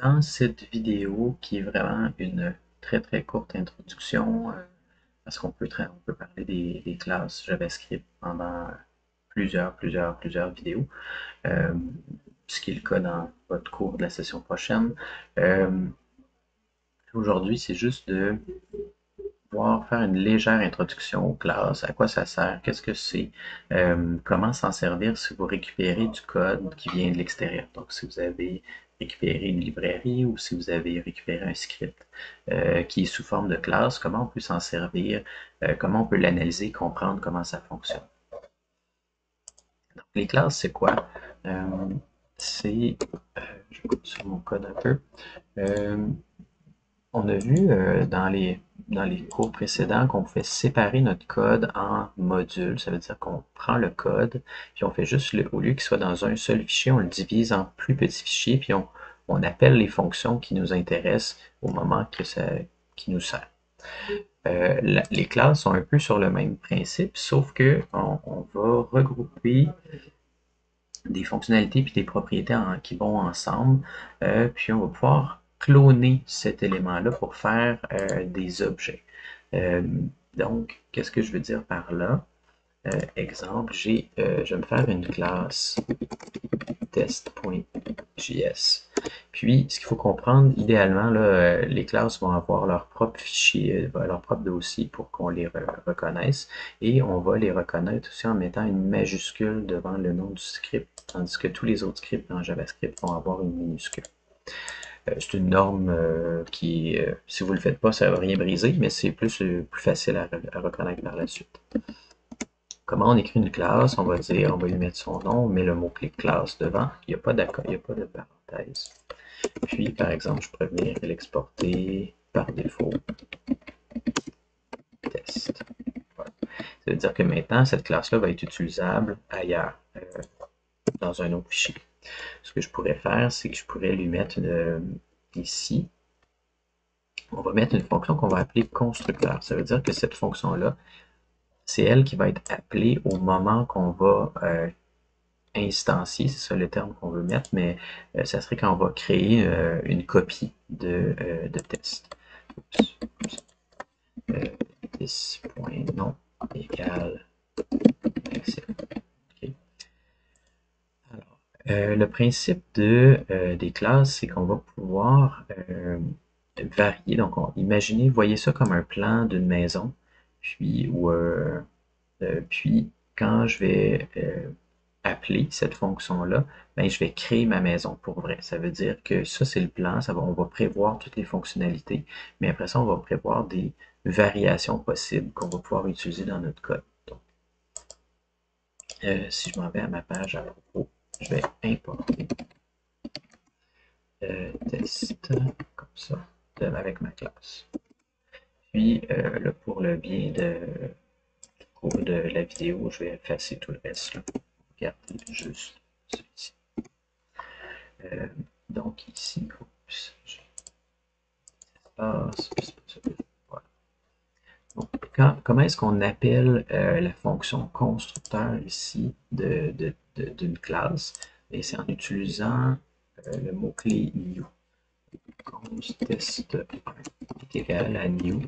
Dans cette vidéo, qui est vraiment une très très courte introduction, parce on peut parler des classes JavaScript pendant plusieurs vidéos, euh, ce qui est le cas dans votre cours de la session prochaine. Euh, Aujourd'hui, c'est juste de pouvoir faire une légère introduction aux classes, à quoi ça sert, qu'est-ce que c'est, comment s'en servir si vous récupérez du code qui vient de l'extérieur. Donc, si vous avez récupéré une librairie ou si vous avez récupéré un script qui est sous forme de classe, comment on peut s'en servir, comment on peut l'analyser, comprendre comment ça fonctionne. Donc, les classes, c'est quoi? Euh, c'est, je coupe sur mon code un peu. Euh, On a vu dans les cours précédents qu'on pouvait séparer notre code en modules. Ça veut dire qu'on prend le code, puis on fait juste, au lieu qu'il soit dans un seul fichier, on le divise en plus petits fichiers, puis on appelle les fonctions qui nous intéressent au moment qui nous sert. Les classes sont un peu sur le même principe, sauf que on va regrouper des fonctionnalités puis des propriétés qui vont ensemble. Puis on va pouvoir cloner cet élément-là pour faire des objets. Euh, donc, qu'est-ce que je veux dire par là? Exemple, je vais me faire une classe test.js. Puis, ce qu'il faut comprendre, idéalement, là, les classes vont avoir leur propre fichier, leur propre dossier pour qu'on les reconnaisse. Et on va les reconnaître aussi en mettant une majuscule devant le nom du script, tandis que tous les autres scripts dans JavaScript vont avoir une minuscule. C'est une norme qui, si vous ne le faites pas, ça ne va rien briser, mais c'est plus facile à reconnaître par la suite. Comment on écrit une classe? On va dire, on va lui mettre son nom, on met le mot-clé classe devant. Il n'y a pas d'accord, il n'y a pas de parenthèse. Puis, par exemple, je pourrais venir l'exporter par défaut test. Voilà. Ça veut dire que maintenant, cette classe-là va être utilisable ailleurs, dans un autre fichier. Ce que je pourrais faire, c'est que je pourrais lui mettre ici, on va mettre une fonction qu'on va appeler constructeur. Ça veut dire que cette fonction-là, c'est elle qui va être appelée au moment qu'on va instancier, c'est ça le terme qu'on veut mettre, mais ça serait quand on va créer une copie de test. Euh, this.nom égale okay. Alors, le principe des classes, c'est qu'on va pouvoir varier. Donc, imaginez, voyez ça comme un plan d'une maison, puis quand je vais appeler cette fonction-là, ben, je vais créer ma maison pour vrai. Ça veut dire que ça, c'est le plan, on va prévoir toutes les fonctionnalités, mais après ça, on va prévoir des variations possibles qu'on va pouvoir utiliser dans notre code. Donc, si je m'en vais à ma page à propos, je vais importer test comme ça avec ma classe. Puis, là, pour le bien du cours de la vidéo, je vais effacer tout le reste. Là. Regardez juste celui-ci. Donc ici, oups, voilà. Donc, comment est-ce qu'on appelle la fonction constructeur ici d'une classe? C'est en utilisant le mot-clé new. Const test est égal à new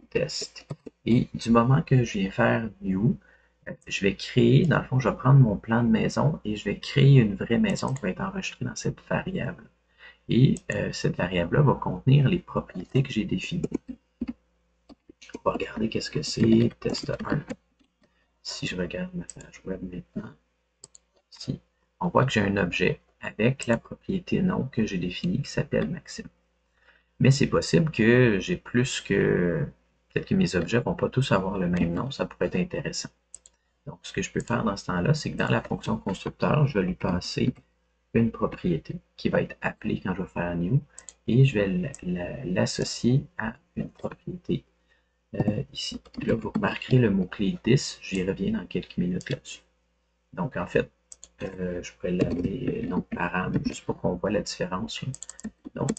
test. Et du moment que je viens faire new, je vais créer, dans le fond, je vais prendre mon plan de maison et je vais créer une vraie maison qui va être enregistrée dans cette variable. Et cette variable-là va contenir les propriétés que j'ai définies. On va regarder qu'est-ce que c'est, test 1. Si je regarde ma page web maintenant, ici, on voit que j'ai un objet avec la propriété nom que j'ai définie qui s'appelle Maxime. Mais c'est possible que j'ai plus que... Peut-être que mes objets ne vont pas tous avoir le même nom, ça pourrait être intéressant. Donc, ce que je peux faire dans ce temps-là, c'est que dans la fonction constructeur, je vais lui passer une propriété qui va être appelée quand je vais faire new et je vais l'associer à une propriété ici. Là, vous remarquerez le mot-clé this, j'y reviens dans quelques minutes là-dessus. Donc, en fait, je pourrais l'amener non param, juste pour qu'on voit la différence. Là. Donc,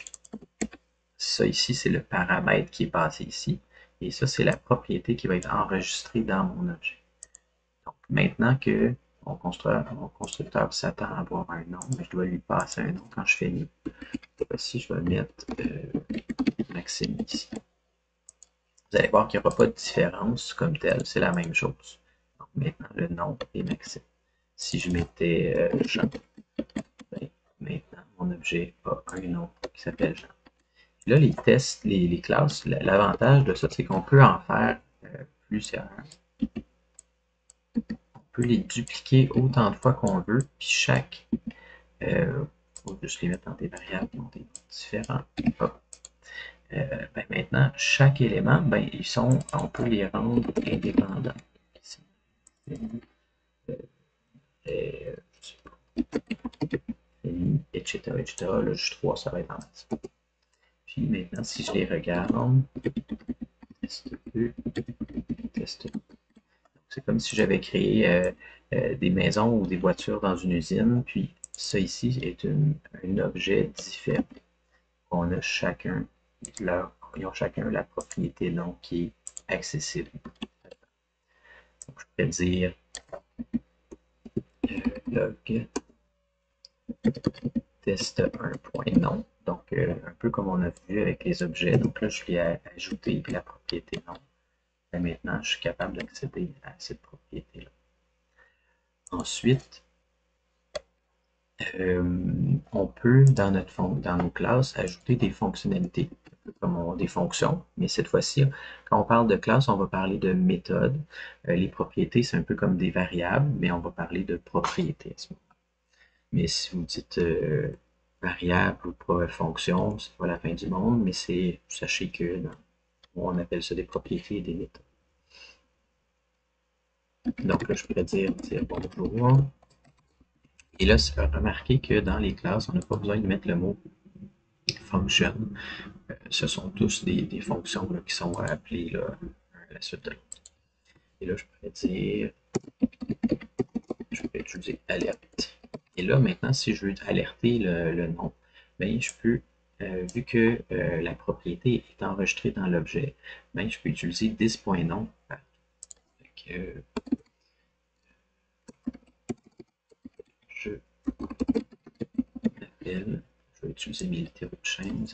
ça ici, c'est le paramètre qui est passé ici. Et ça, c'est la propriété qui va être enregistrée dans mon objet. Donc, maintenant que mon constructeur s'attend à avoir un nom, je dois lui passer un nom quand je fais new. Cette fois-ci, je vais mettre Maxime ici. Vous allez voir qu'il n'y aura pas de différence comme telle, c'est la même chose. Donc maintenant, le nom est Maxime. Si je mettais Jean, ben, maintenant, mon objet a un nom qui s'appelle Jean. Là, les tests, les classes, l'avantage de ça, c'est qu'on peut en faire plusieurs. On peut les dupliquer autant de fois qu'on veut, puis chaque, faut juste les mettre dans des variables qui ont des noms différents. Ben maintenant, chaque élément, ben, on peut les rendre indépendants. Je sais pas, etc., etc. Là, juste 3, ça va être en masse. Puis maintenant, si je les regarde, test 2, test 2. C'est comme si j'avais créé des maisons ou des voitures dans une usine, puis ça ici est un objet différent. On a chacun ils ont chacun la propriété nom qui est accessible. Donc, je peux dire log test1.nom. Donc, un peu comme on a vu avec les objets. Donc là, je lui ai ajouté la propriété nom. Et maintenant, je suis capable d'accéder à cette propriété-là. Ensuite, on peut, dans nos classes, ajouter des fonctionnalités, comme des fonctions, mais cette fois-ci, quand on parle de classe, on va parler de méthode. Les propriétés, c'est un peu comme des variables, mais on va parler de propriétés à ce moment-là. Mais si vous dites variable ou pas fonction, c'est pas la fin du monde, mais sachez que on appelle ça des propriétés et des méthodes. Donc là, je pourrais dire bonjour. Et là, remarquez que dans les classes, on n'a pas besoin de mettre le mot function. Ce sont tous des fonctions là, qui sont appelées là, à la suite de l'autre. Et là, je pourrais dire, je peux utiliser alerte. Et là, maintenant, si je veux alerter le nom, bien, je peux, vu que la propriété est enregistrée dans l'objet, bien, je peux utiliser this.nom. Je m'appelle, je vais utiliser mes littéraux de chaîne.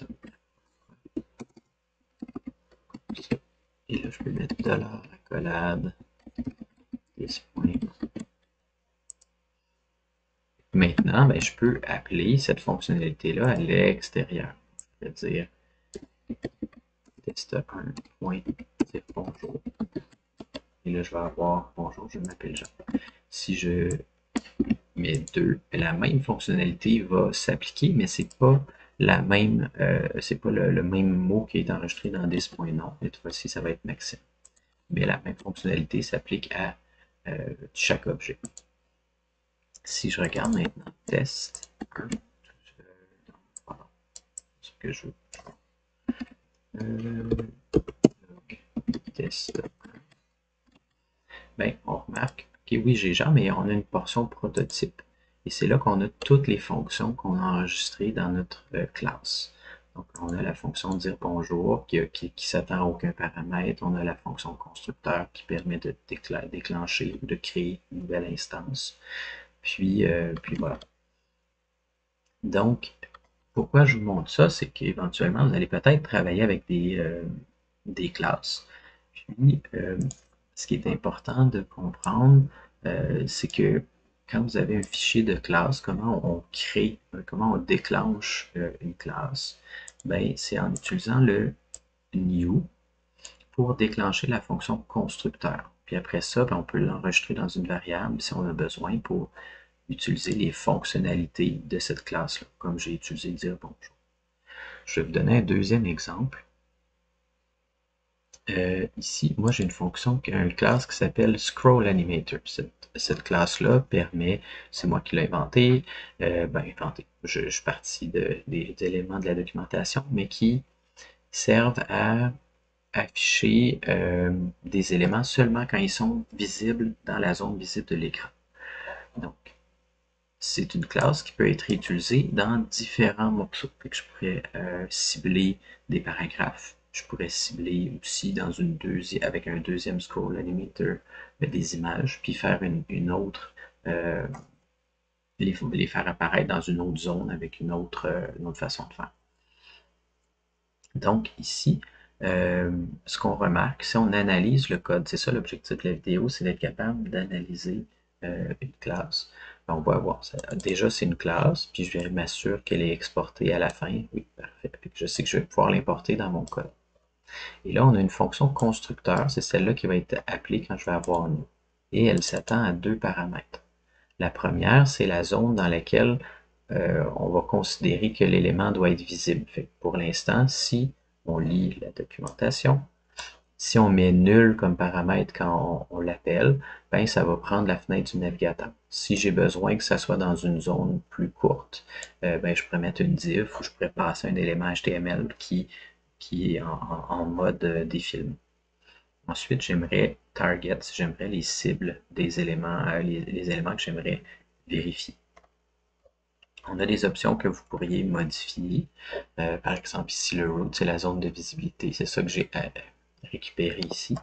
Et là, je peux mettre $accolade this.nom. Maintenant, ben, je peux appeler cette fonctionnalité-là à l'extérieur. Je vais dire test1.dire bonjour. Et là, je vais avoir bonjour, je m'appelle Jean. Si je mets 2, la même fonctionnalité va s'appliquer, mais c'est pas la même, c'est pas le même mot qui est enregistré dans this.nom. Cette fois-ci, ça va être Maxime. Mais la même fonctionnalité s'applique à chaque objet. Si je regarde maintenant test 1, ce que je veux. Test. Ben, on remarque que oui, j'ai Jean, mais on a une portion prototype. Et c'est là qu'on a toutes les fonctions qu'on a enregistrées dans notre classe. Donc, on a la fonction dire bonjour qui s'attend à aucun paramètre. On a la fonction constructeur qui permet de déclencher ou de créer une nouvelle instance. Puis voilà. Donc, pourquoi je vous montre ça, c'est qu'éventuellement, vous allez peut-être travailler avec des classes. Puis, ce qui est important de comprendre, c'est que quand vous avez un fichier de classe, comment on crée, comment on déclenche une classe, ben, c'est en utilisant le new pour déclencher la fonction constructeur. Puis après ça, ben, on peut l'enregistrer dans une variable si on a besoin pour utiliser les fonctionnalités de cette classe-là, comme j'ai utilisé dire bonjour. Je vais vous donner un deuxième exemple. Ici, moi j'ai une fonction, une classe qui s'appelle Scroll Animator. Cette classe-là permet, c'est moi qui l'ai inventée, je suis parti des éléments de la documentation, mais qui servent à afficher des éléments seulement quand ils sont visibles dans la zone visible de l'écran. Donc, c'est une classe qui peut être utilisée dans différents morceaux. Je pourrais cibler des paragraphes. Je pourrais cibler aussi avec un deuxième scroll animator des images, puis faire une autre, les faire apparaître dans une autre zone avec une autre façon de faire. Donc ici, ce qu'on remarque, si on analyse le code, c'est ça l'objectif de la vidéo, c'est d'être capable d'analyser une classe. On va voir, déjà c'est une classe, puis je vais m'assurer qu'elle est exportée à la fin. Oui, parfait. Je sais que je vais pouvoir l'importer dans mon code. Et là, on a une fonction constructeur, c'est celle-là qui va être appelée quand je vais avoir new. Et elle s'attend à deux paramètres. La première, c'est la zone dans laquelle on va considérer que l'élément doit être visible. Fait pour l'instant, si on lit la documentation, si on met nul comme paramètre quand on l'appelle, ben ça va prendre la fenêtre du navigateur. Si j'ai besoin que ça soit dans une zone plus courte, ben je pourrais mettre une div ou je pourrais passer un élément HTML qui est en mode défilement. Ensuite, j'aimerais target, j'aimerais les cibles des éléments, les éléments que j'aimerais vérifier. On a des options que vous pourriez modifier. Par exemple, ici, le root, c'est la zone de visibilité. C'est ça que j'ai récupéré ici.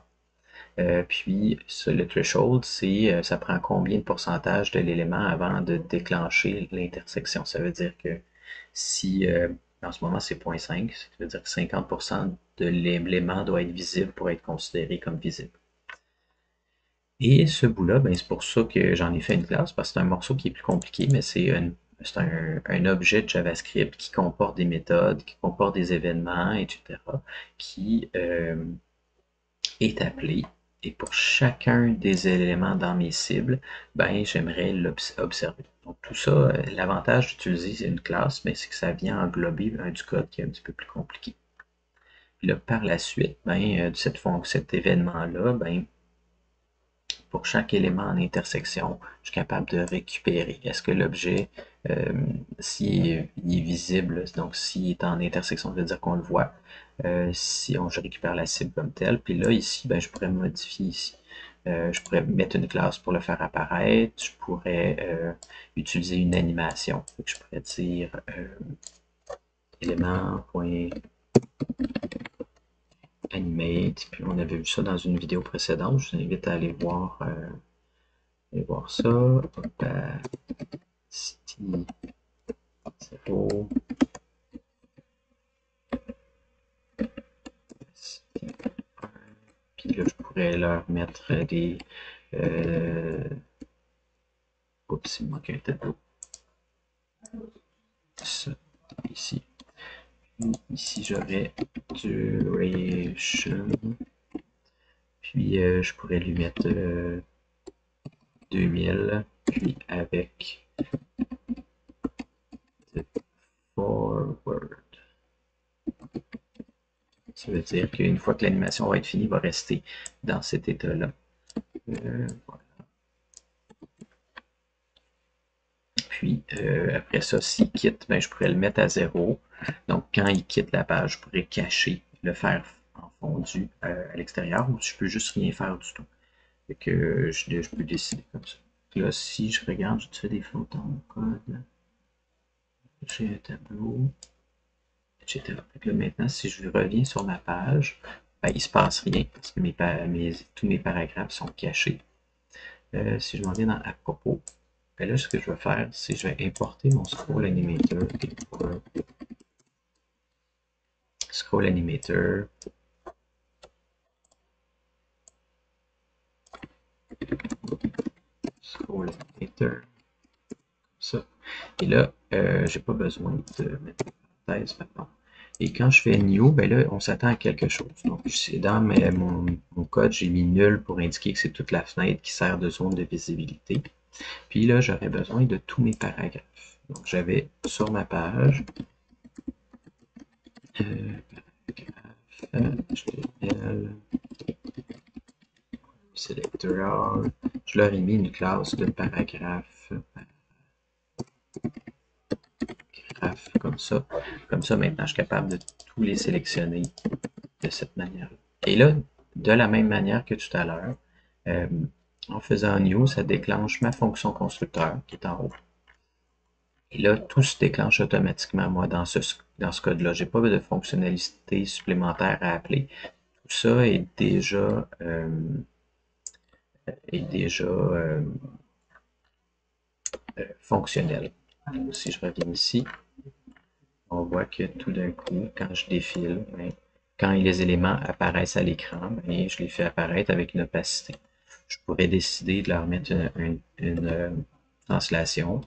Puis, le threshold, c'est ça prend combien de pourcentage de l'élément avant de déclencher l'intersection. Ça veut dire que si en ce moment c'est 0.5, ça veut dire que 50% de l'élément doit être visible pour être considéré comme visible. Et ce bout-là, ben, c'est pour ça que j'en ai fait une classe, parce que c'est un morceau qui est plus compliqué, mais c'est un objet de JavaScript qui comporte des méthodes, qui comporte des événements, etc., qui est appelé. Et pour chacun des éléments dans mes cibles, ben, j'aimerais l'observer. Donc tout ça, l'avantage d'utiliser une classe, ben, c'est que ça vient englober du code qui est un petit peu plus compliqué. Puis là, par la suite, ben, cet événement-là, ben, pour chaque élément en intersection, je suis capable de récupérer. Est-ce que l'objet, s'il est visible, donc s'il est en intersection, ça veut dire qu'on le voit. Si je récupère la cible comme telle, puis là, ici, ben, je pourrais modifier ici. Je pourrais mettre une classe pour le faire apparaître. Je pourrais utiliser une animation. Donc, je pourrais dire élément.animate. Puis on avait vu ça dans une vidéo précédente. Je vous invite à aller voir ça. Opacity 0. Puis là, je pourrais leur mettre des. Oups, il manque un tableau. Ça, ici. Ici, j'aurais duration. Puis, je pourrais lui mettre 2000. Puis, avec forward. Ça veut dire qu'une fois que l'animation va être finie, il va rester dans cet état-là. Voilà. Puis après ça, s'il quitte, ben, je pourrais le mettre à 0. Donc quand il quitte la page, je pourrais cacher, le faire en fondu à l'extérieur, ou je peux juste rien faire du tout. Fait que je peux décider comme ça. Là, si je regarde, je fais des fautes dans mon code. J'ai un tableau, etc. Fait là, maintenant, si je reviens sur ma page, ben, il ne se passe rien parce que tous mes paragraphes sont cachés. Si je m'en viens dans à propos, ben là, ce que je vais faire, c'est que je vais importer mon scroll animator. Scroll animator. Scroll animator. Ça. Et là, j'ai pas besoin de mettre une parenthèse maintenant. Et quand je fais new, ben là, on s'attend à quelque chose. Donc, c'est dans mon code, j'ai mis nul pour indiquer que c'est toute la fenêtre qui sert de zone de visibilité. Puis là, j'aurais besoin de tous mes paragraphes. Donc, j'avais sur ma page HTML selector. Je leur ai mis une classe de paragraphe comme ça. Comme ça, maintenant, je suis capable de tous les sélectionner de cette manière-là. Et là, de la même manière que tout à l'heure, en faisant new, ça déclenche ma fonction constructeur qui est en haut. Et là, tout se déclenche automatiquement, moi, dans ce code-là. Je n'ai pas de fonctionnalité supplémentaire à appeler. Tout ça est déjà, fonctionnel. Si je reviens ici, on voit que tout d'un coup, quand je défile, ben, quand les éléments apparaissent à l'écran, ben, je les fais apparaître avec une opacité. Je pourrais décider de leur mettre une translation.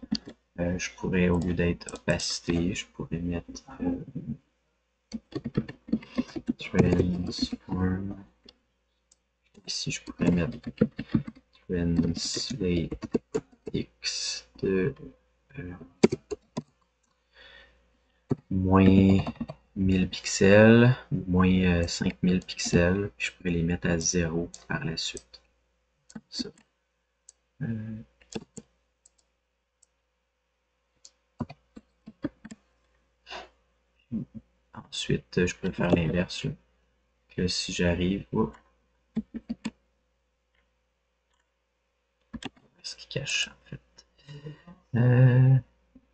Je pourrais, au lieu d'être opacité, je pourrais mettre transform. Ici, je pourrais mettre translate x de moins 1000 pixels ou moins 5000 pixels, puis je pourrais les mettre à 0 par la suite. Ça. Ensuite, je peux faire l'inverse. Que si j'arrive, ce qui cache en fait.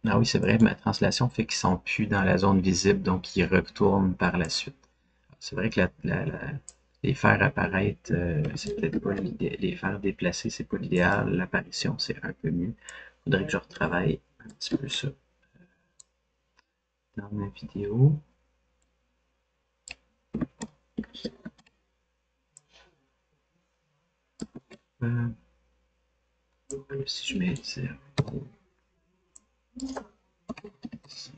Ah oui, c'est vrai, ma translation fait qu'ils sont plus dans la zone visible, donc ils retournent par la suite. C'est vrai que les faire apparaître, c'est peut-être pas l'idéal. Les faire déplacer, c'est pas l'idéal. L'apparition, c'est un peu mieux. Faudrait que je retravaille un petit peu ça dans ma vidéo. Si je mets 0, 5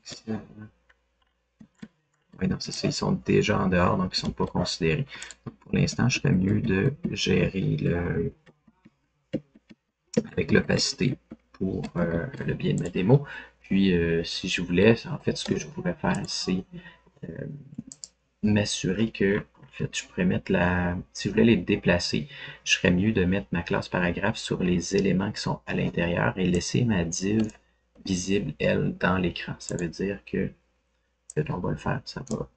pixels. Oui, non, c'est ça, ils sont déjà en dehors, donc ils ne sont pas considérés. Donc, pour l'instant, je serais mieux de gérer avec l'opacité pour le bien de ma démo. Puis, si je voulais, en fait, ce que je pourrais faire, c'est m'assurer que, en fait, je pourrais mettre si je voulais les déplacer, je serais mieux de mettre ma classe paragraphe sur les éléments qui sont à l'intérieur et laisser ma div visible, elle, dans l'écran. Ça veut dire que, en fait, on va le faire, ça va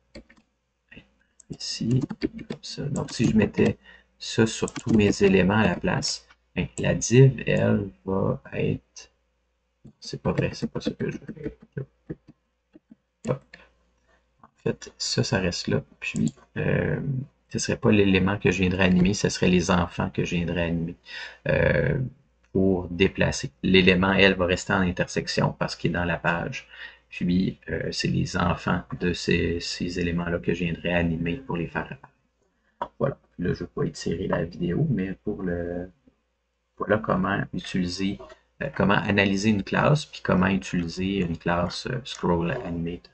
ici, comme ça. Donc, si je mettais ça sur tous mes éléments à la place, ben, la div, elle, va être... C'est pas vrai, c'est pas ça que je veux. Hop. En fait, ça reste là. Puis, ce serait pas l'élément que je viendrais animer, ce serait les enfants que je viendrais animer pour déplacer. L'élément, elle, va rester en intersection parce qu'il est dans la page. Puis, c'est les enfants de ces éléments-là que je viendrais animer pour les faire apparaître. Voilà. Là, je ne vais pas étirer la vidéo, mais voilà comment utiliser, comment analyser une classe, puis comment utiliser une classe Scroll Animate.